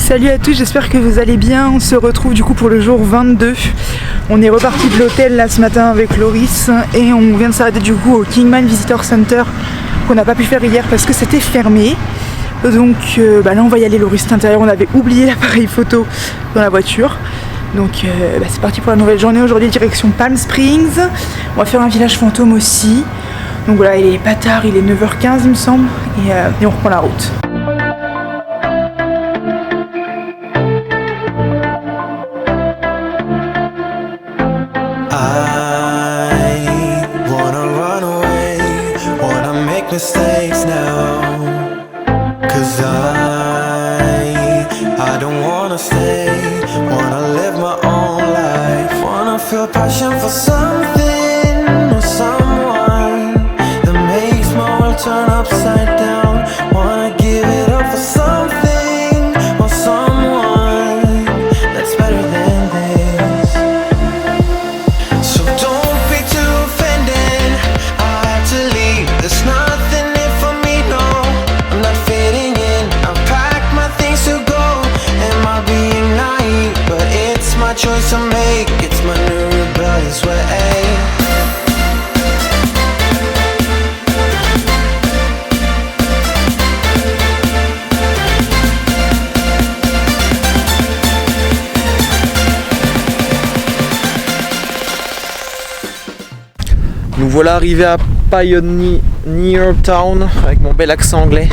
Salut à tous, j'espère que vous allez bien. On se retrouve du coup pour le jour 22. On est reparti de l'hôtel là ce matin avec Loris et on vient de s'arrêter du coup au Kingman Visitor Center qu'on n'a pas pu faire hier parce que c'était fermé. Donc là on va y aller. Loris est à l'intérieur, on avait oublié l'appareil photo dans la voiture. Donc c'est parti pour la nouvelle journée. Aujourd'hui direction Palm Springs. On va faire un village fantôme aussi. Donc voilà, il est pas tard, il est 9h15 il me semble et on reprend la route. Mistakes now, 'cause I don't wanna stay, wanna live my own life, wanna feel passion for something or someone that makes my world turn upside down, wanna give it up for something or someone that's better than this. So don't be too offended, I had to leave, there's not choice I make, it's my new rebellious way. Nous voilà arrivés à Pioneer Town avec mon bel accent anglais.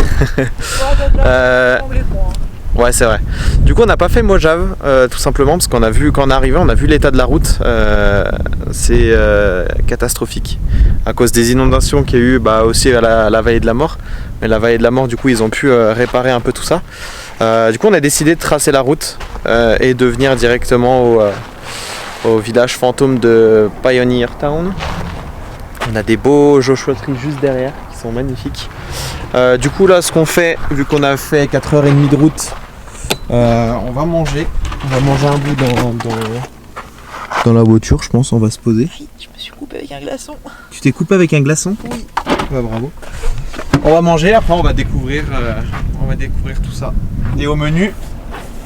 Ouais, c'est vrai. Du coup on n'a pas fait Mojave tout simplement parce qu'on a vu, quand on est arrivé, on a vu l'état de la route. C'est catastrophique à cause des inondations qu'il y a eu aussi à la vallée de la mort. Mais la vallée de la mort, du coup ils ont pu réparer un peu tout ça. Du coup on a décidé de tracer la route et de venir directement au village fantôme de Pioneer Town. On a des beaux Joshua Tree juste derrière qui sont magnifiques. Du coup là ce qu'on fait, vu qu'on a fait 4h30 de route, on va manger un bout dans la voiture, je pense. On va se poser. Je me suis coupé avec un glaçon. Tu t'es coupé avec un glaçon? Oui. Ouais, bravo. On va manger, après on va découvrir tout ça. Et au menu,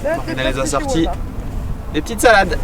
on a les assortis, des petites salades.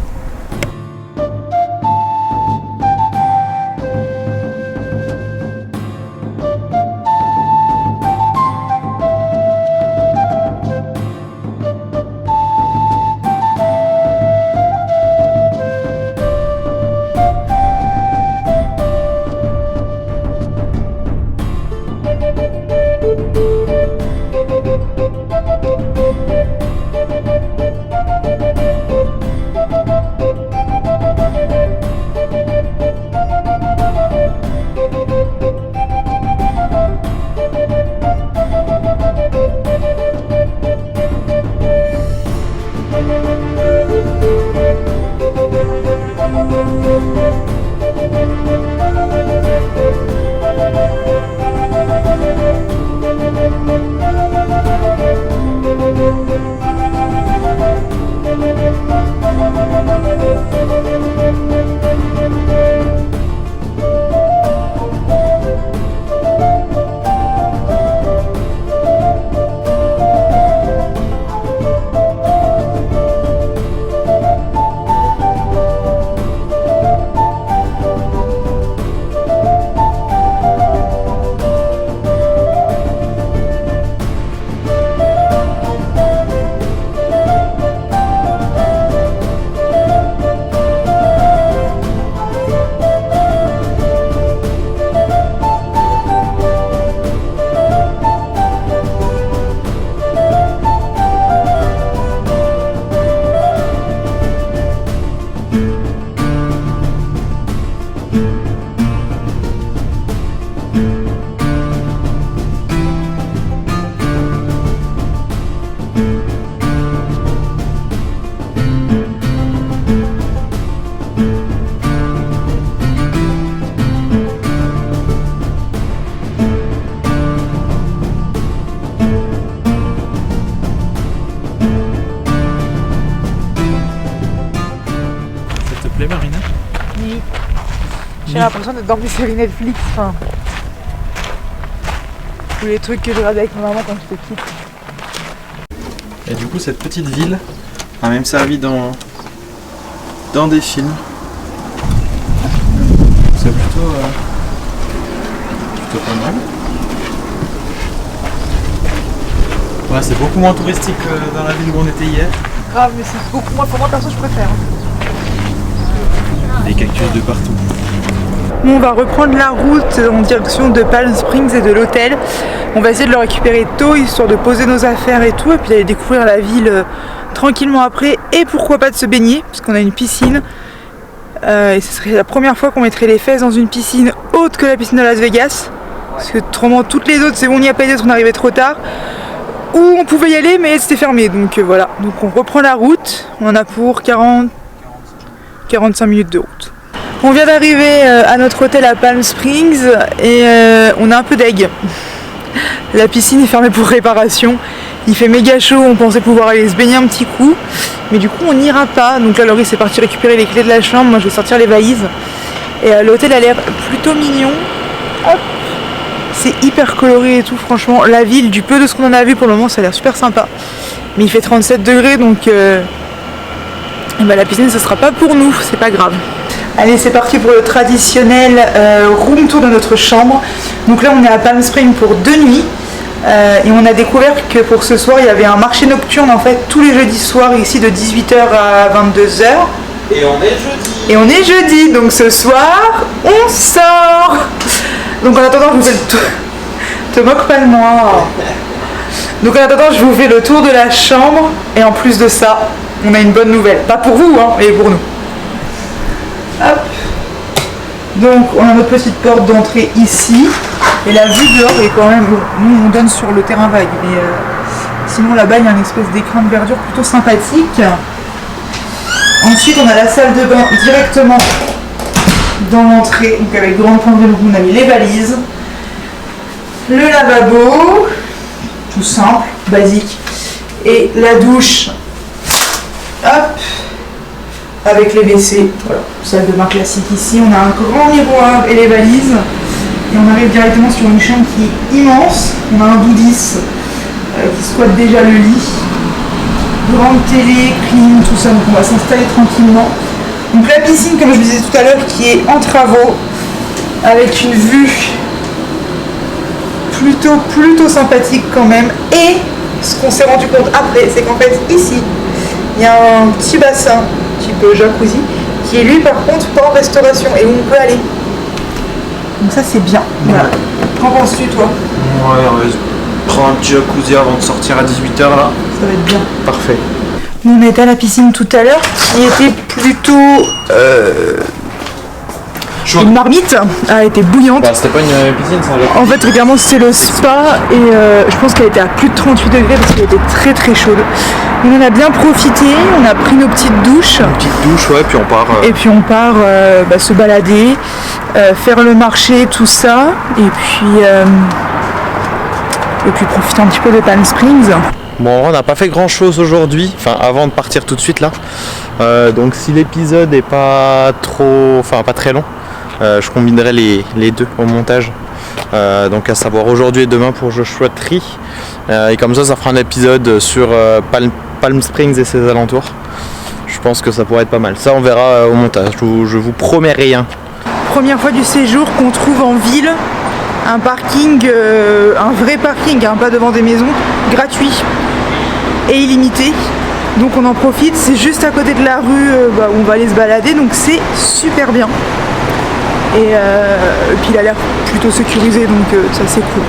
plaît, Marina? Oui. J'ai l'impression d'être dans mes séries Netflix. Enfin, tous les trucs que je regardais avec ma maman quand j'étais petite. Et du coup, cette petite ville a même servi dans des films. C'est plutôt pas mal. Ouais, c'est beaucoup moins touristique que dans la ville où on était hier. Grave, mais c'est beaucoup moins pour moi, perso, je préfère. Des cactus de partout. Bon, on va reprendre la route en direction de Palm Springs et de l'hôtel. On va essayer de le récupérer tôt, histoire de poser nos affaires et tout, et puis d'aller découvrir la ville tranquillement après. Et pourquoi pas de se baigner, parce qu'on a une piscine. Et ce serait la première fois qu'on mettrait les fesses dans une piscine autre que la piscine de Las Vegas. Parce que autrement, toutes les autres, c'est bon, on n'y a pas été, on arrivait trop tard. Ou on pouvait y aller, mais c'était fermé. Donc voilà, donc on reprend la route. On en a pour 45 minutes de route. On vient d'arriver à notre hôtel à Palm Springs et on a un peu d'aigle. La piscine est fermée pour réparation. Il fait méga chaud, on pensait pouvoir aller se baigner un petit coup. Mais du coup on n'ira pas. Donc là Loris est parti récupérer les clés de la chambre. Moi je vais sortir les valises. Et l'hôtel a l'air plutôt mignon. Hop. C'est hyper coloré et tout, franchement. La ville, du peu de ce qu'on en a vu pour le moment, ça a l'air super sympa. Mais il fait 37 degrés, donc la piscine, ce sera pas pour nous, c'est pas grave. Allez, c'est parti pour le traditionnel room tour de notre chambre. Donc là, on est à Palm Springs pour 2 nuits. Et on a découvert que pour ce soir, il y avait un marché nocturne, en fait, tous les jeudis soirs, ici, de 18h à 22h. Et on est jeudi. Et on est jeudi, donc ce soir, on sort. Donc en attendant, je vous fais le tour. Te moque pas de moi. Donc en attendant, je vous fais le tour de la chambre. Et en plus de ça, on a une bonne nouvelle. Pas pour vous, hein, mais pour nous. Hop. Donc on a notre petite porte d'entrée ici. Et la vue dehors est quand même... Bon, nous, on donne sur le terrain vague. Mais sinon, là-bas, il y a une espèce d'écran de verdure plutôt sympathique. Ensuite, on a la salle de bain directement dans l'entrée, donc avec grande plongée, donc on a mis les valises, le lavabo, tout simple, basique, et la douche, hop, avec les WC, voilà, salle de bain classique ici, on a un grand miroir et les valises, et on arrive directement sur une chambre qui est immense, on a un doudis qui squatte déjà le lit, grande télé, clim, tout ça, donc on va s'installer tranquillement. Donc la piscine, comme je vous disais tout à l'heure, qui est en travaux, avec une vue plutôt sympathique quand même. Et ce qu'on s'est rendu compte après, c'est qu'en fait ici, il y a un petit bassin, type jacuzzi, qui est lui par contre pas en restauration et où on peut aller. Donc ça c'est bien. Voilà. Qu'en penses-tu toi? Ouais, prends un petit jacuzzi avant de sortir à 18h là. Ça va être bien. Parfait. On était à la piscine tout à l'heure, qui était plutôt une marmite, elle était bouillante. Bah, c'était pas une piscine, c'est un jacuzzi. En fait, clairement, c'est le spa et je pense qu'elle était à plus de 38 degrés parce qu'elle était très chaude. On en a bien profité, on a pris nos petites douches. Une petite douche, ouais, puis on part. Et puis on part se balader, faire le marché, tout ça, et puis profiter un petit peu de Palm Springs. Bon, on n'a pas fait grand chose aujourd'hui, enfin avant de partir tout de suite là. Donc si l'épisode est pas très long, je combinerai les deux au montage. Donc à savoir aujourd'hui et demain pour Joshua Tree. Et comme ça fera un épisode sur Palm Springs et ses alentours. Je pense que ça pourrait être pas mal. Ça on verra au montage, je vous promets rien. Première fois du séjour qu'on trouve en ville un parking, un vrai parking, hein, pas devant des maisons, gratuit et illimité. Donc on en profite, c'est juste à côté de la rue où on va aller se balader, donc c'est super bien. Et puis il a l'air plutôt sécurisé, donc ça c'est cool.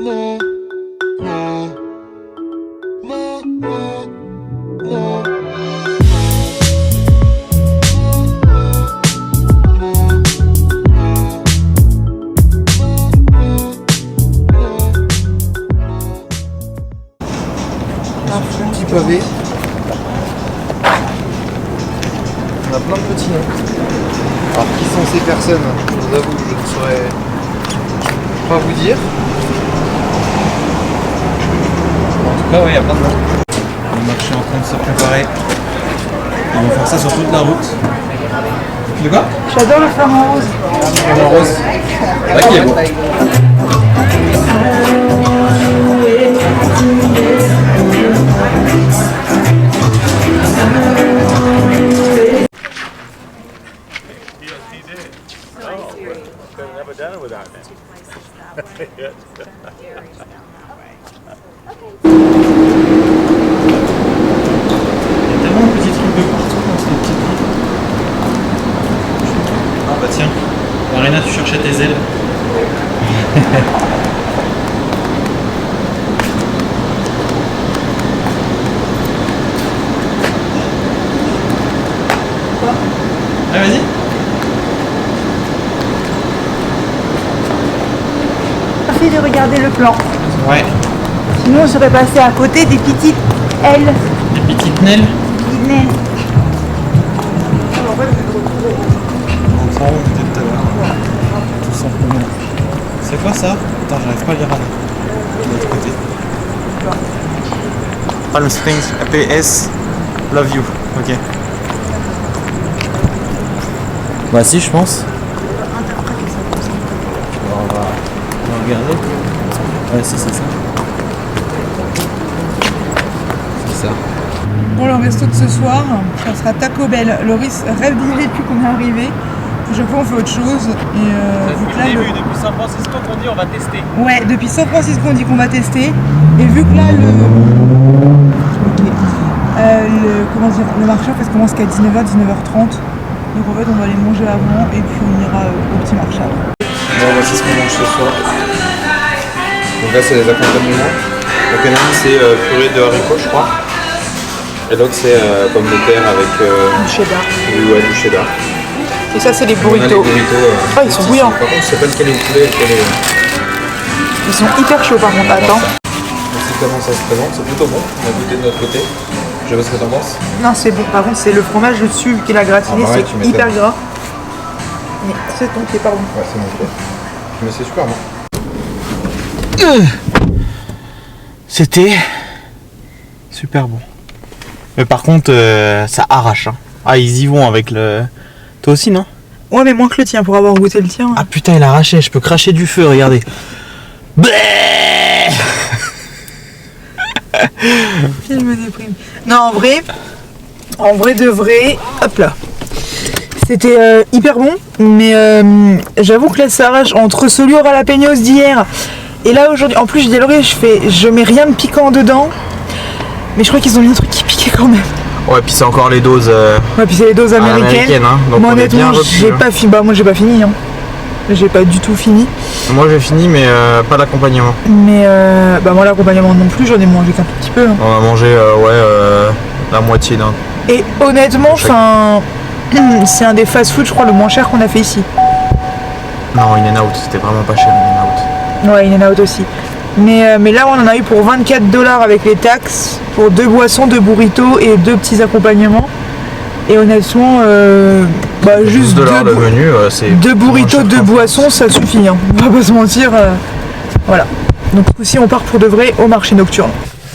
Petit pavé. On a plein de petits noms. Alors qui sont ces personnes? Je vous avoue que je ne saurais pas vous dire. En tout cas, oui, il y a plein de noms. Le marché est en train de se préparer. Ils vont faire ça sur toute la route. De quoi? J'adore le flamant rose. En rose. C'est vrai qu'il est beau. Tellement de petits trucs de partout dans cette petite ville. Ah bah tiens, Marina, tu cherchais tes ailes. Ah vas-y. Merci de regarder le plan. Ouais. Sinon on serait passé à côté des petites ailes. Des petites nelles. Petites ailes. On prend peut-être tout à l'heure. Tout simplement. C'est quoi ça? Attends, j'arrive pas à lire là. De l'autre côté. Palm Springs, APS, Love You. Ok. Bah si, je pense. Alors, on va regarder. Ouais, si, c'est ça. C'est ça. Bon, le resto de ce soir, ça sera Taco Bell. Loris rêve d'y aller depuis qu'on est arrivé. Chaque fois on fait autre chose. Et vu que là, depuis San Francisco qu'on dit on va tester. Ouais, depuis San Francisco on dit qu'on va tester. Et vu que là comment dire, le marché en fait commence qu'à 19h, 19h30. Donc en fait on va aller manger avant et puis on ira au petit marché après. Bon, voici ce qu'on mange ce soir. Donc là, c'est les accompagnements. Donc il y en a un, c'est purée de haricots, je crois. Et l'autre, c'est pommes de terre avec Du cheddar. du cheddar. Et ça c'est les On a les burritos. burritos. Ah, ils sont bouillants. Par contre, je sais pas lequel est le poulet et lequel est. Ils sont hyper chauds par contre, attends. Voici comment ça se présente. C'est plutôt bon. On a goûté de notre côté. Je sais pas ce que t'en penses. Non c'est bon, par contre c'est le fromage dessus qu'il a gratiné, Ah bah ouais, tu c'est m'étonnes. hyper gras. Mais c'est ton pied, pardon. Ouais, c'est mon poulet. Mais c'est super bon. C'était super bon. Mais par contre, ça arrache. Hein. Ah, ils y vont avec le. Toi aussi, non? Ouais mais moins que le tien pour avoir goûté le tien. Ah putain, il arrachait. Je peux cracher du feu, regardez. Je me déprime. Non en vrai de vrai, hop là. C'était hyper bon, mais j'avoue que là ça arrache entre celui au jalapenos d'hier et là aujourd'hui. En plus je dis à Laurie, je mets rien de piquant dedans, mais je crois qu'ils ont mis un truc qui piquait quand même. Ouais, puis c'est encore les doses. Ouais, puis c'est les doses américaines. Hein, donc Moi on est bien honnêtement, repus, j'ai hein. pas fini. Bah moi j'ai pas fini. Hein. J'ai pas du tout fini. Moi j'ai fini, mais pas l'accompagnement. Mais bah moi l'accompagnement non plus, j'en ai mangé qu'un tout petit peu. Hein. On a mangé la moitié d'un. Et honnêtement, c'est un des fast-food, je crois, le moins cher qu'on a fait ici. Non, In-N-Out, c'était vraiment pas cher, In-N-Out. Ouais, In-N-Out aussi. Mais là, on en a eu pour 24$ avec les taxes, pour 2 boissons, 2 burritos et 2 petits accompagnements. Et honnêtement, juste 12$ le menu, c'est. 2 burritos, moins cher 2 qu'en boissons, ça suffit. Hein. On va pas se mentir. Voilà. Donc, aussi, on part pour de vrai au marché nocturne.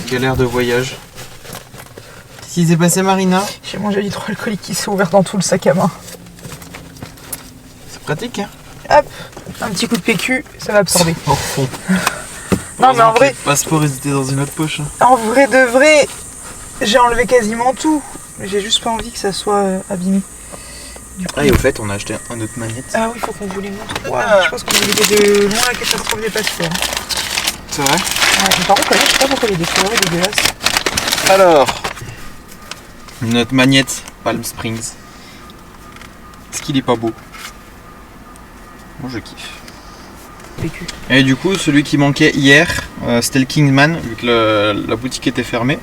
Quel air de voyage. Qu'est-ce qui s'est passé, Marina? J'ai mangé l'hydroalcoolique qui s'est ouvert dans tout le sac à main. C'est pratique, hein? Hop, un petit coup de PQ, ça va absorber. Au fond. Non, mais en vrai. Le passeport était dans une autre poche. En vrai de vrai, j'ai enlevé quasiment tout. J'ai juste pas envie que ça soit abîmé. Ah, et au fait, on a acheté un autre manette. Ah oui, faut qu'on vous les montre. Ouais, je pense qu'on vous était de loin la catastrophe des passeports. C'est vrai? Ouais, mais par contre, là, je sais pas pourquoi il y a des couleurs dégueulasses. Alors, notre magnette Palm Springs. Est-ce qu'il est pas beau? Moi je kiffe. PQ. Et du coup, celui qui manquait hier, c'était le Kingman, vu que la boutique était fermée.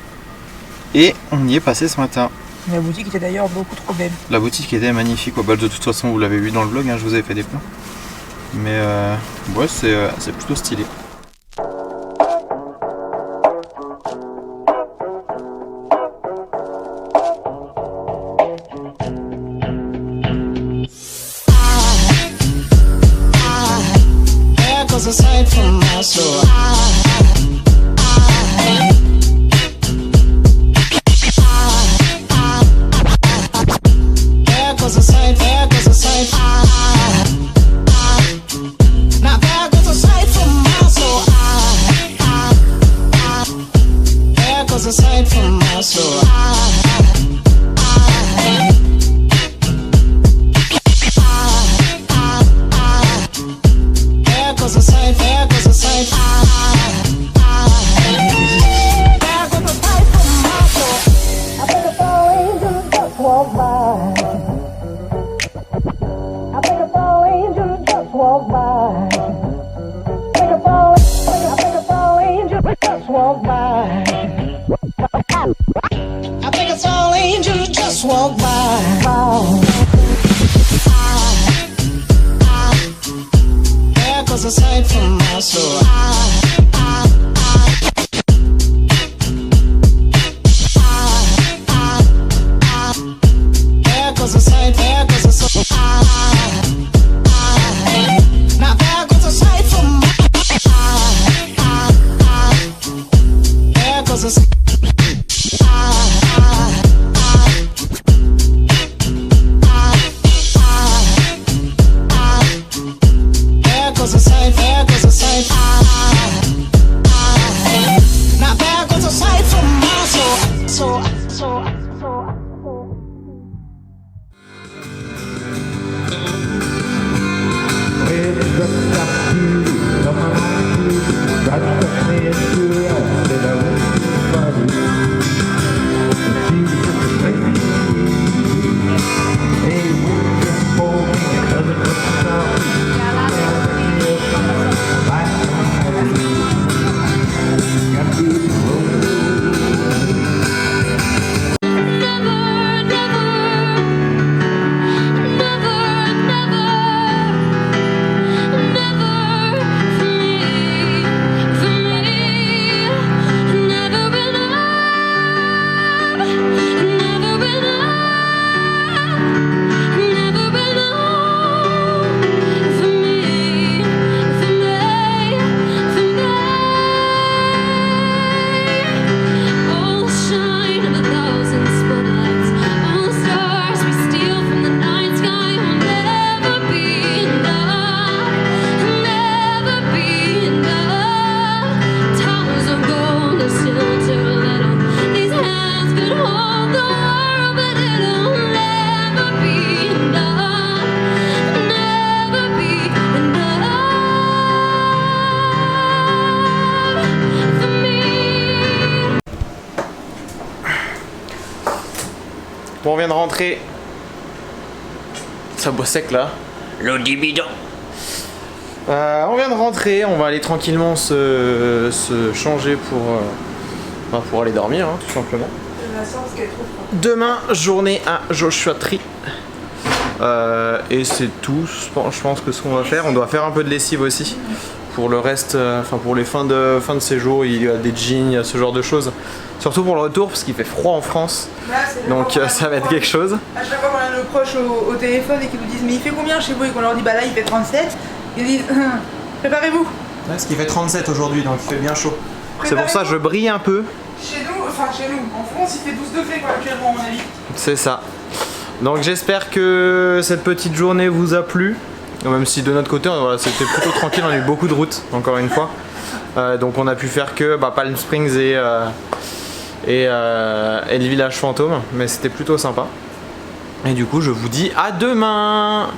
Et on y est passé ce matin. La boutique était d'ailleurs beaucoup trop belle. La boutique était magnifique. Bah, de toute façon, vous l'avez vu dans le vlog, hein, je vous avais fait des plans. Mais ouais, c'est plutôt stylé. Aside from my soul, there goes a sight, there goes a sight. Now there goes a sight from my soul. There goes a sight from my soul. There goes a sight, there goes a sight. There goes a sight from my soul. I think a fall angel just walked by. I think a fall angel just walked by. I think a fall angel just walked by. I think a fall angel just walked by. There goes a sight from my soul. There goes a sight, there goes a sight. Now there goes a sight from my there goes a sight. There goes a sight, there goes a sight. Now there goes a sight from my soul. Bon, on vient de rentrer. Ça boit sec là. Le dibidon. On vient de rentrer, on va aller tranquillement se changer pour aller dormir, hein, tout simplement. Demain, journée à Joshua Tree. Et c'est tout, je pense que ce qu'on va faire. On doit faire un peu de lessive aussi. Pour le reste, pour les fins de séjour, il y a des jeans, il y a ce genre de choses. Surtout pour le retour, parce qu'il fait froid en France. Donc ça va être quelque chose. À chaque fois qu'on a nos proches au téléphone et qu'ils nous disent mais il fait combien chez vous et qu'on leur dit bah là il fait 37, ils disent préparez-vous. Ouais, parce qu'il fait 37 aujourd'hui, donc il fait bien chaud. C'est pour ça que je brille un peu. Chez nous, en France il fait 12 degrés quoi, actuellement à mon avis. C'est ça. Donc j'espère que cette petite journée vous a plu. Même si de notre côté, voilà, c'était plutôt tranquille, on a eu beaucoup de routes, encore une fois. Donc on a pu faire que Palm Springs et le village fantôme, mais c'était plutôt sympa. Et du coup, je vous dis à demain.